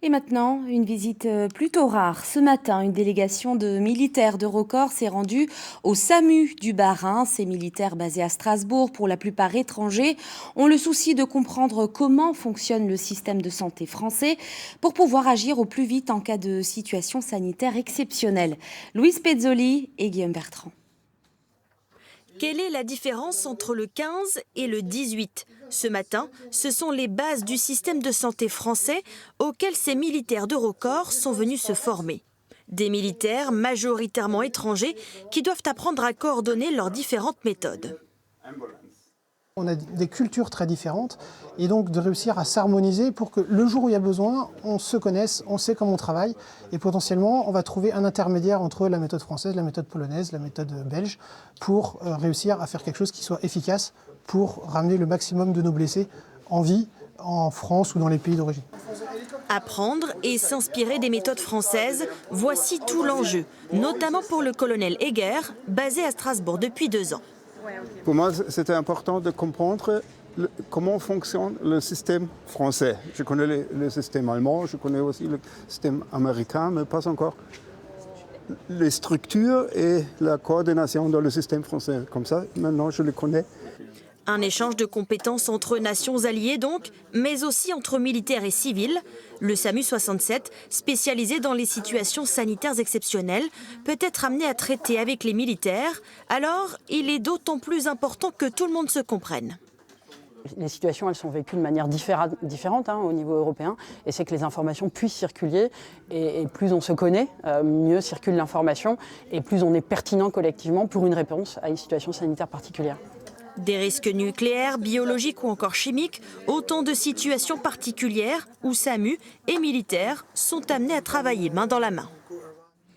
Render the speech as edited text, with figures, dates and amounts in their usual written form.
Et maintenant, une visite plutôt rare. Ce matin, une délégation de militaires d'Eurocorps s'est rendue au SAMU du Bas-Rhin. Ces militaires basés à Strasbourg, pour la plupart étrangers, ont le souci de comprendre comment fonctionne le système de santé français pour pouvoir agir au plus vite en cas de situation sanitaire exceptionnelle. Louise Pezzoli et Guillaume Bertrand. Quelle est la différence entre le 15 et le 18 ? Ce matin, ce sont les bases du système de santé français auxquelles ces militaires d'Eurocorps sont venus se former. Des militaires majoritairement étrangers qui doivent apprendre à coordonner leurs différentes méthodes. On a des cultures très différentes et donc de réussir à s'harmoniser pour que le jour où il y a besoin, on se connaisse, on sait comment on travaille et potentiellement on va trouver un intermédiaire entre la méthode française, la méthode polonaise, la méthode belge pour réussir à faire quelque chose qui soit efficace pour ramener le maximum de nos blessés en vie en France ou dans les pays d'origine. Apprendre et s'inspirer des méthodes françaises, voici tout l'enjeu, notamment pour le colonel Egger, basé à Strasbourg depuis 2 ans. Pour moi, c'était important de comprendre comment fonctionne le système français. Je connais le système allemand, je connais aussi le système américain, mais pas encore les structures et la coordination dans le système français. Comme ça, maintenant, je le connais. Un échange de compétences entre nations alliées donc, mais aussi entre militaires et civils. Le SAMU 67, spécialisé dans les situations sanitaires exceptionnelles, peut être amené à traiter avec les militaires. Alors, il est d'autant plus important que tout le monde se comprenne. Les situations, elles sont vécues de manière différente au niveau européen, et c'est que les informations puissent circuler, et plus on se connaît, mieux circule l'information, et plus on est pertinent collectivement pour une réponse à une situation sanitaire particulière. Des risques nucléaires, biologiques ou encore chimiques, autant de situations particulières où SAMU et militaires sont amenés à travailler main dans la main.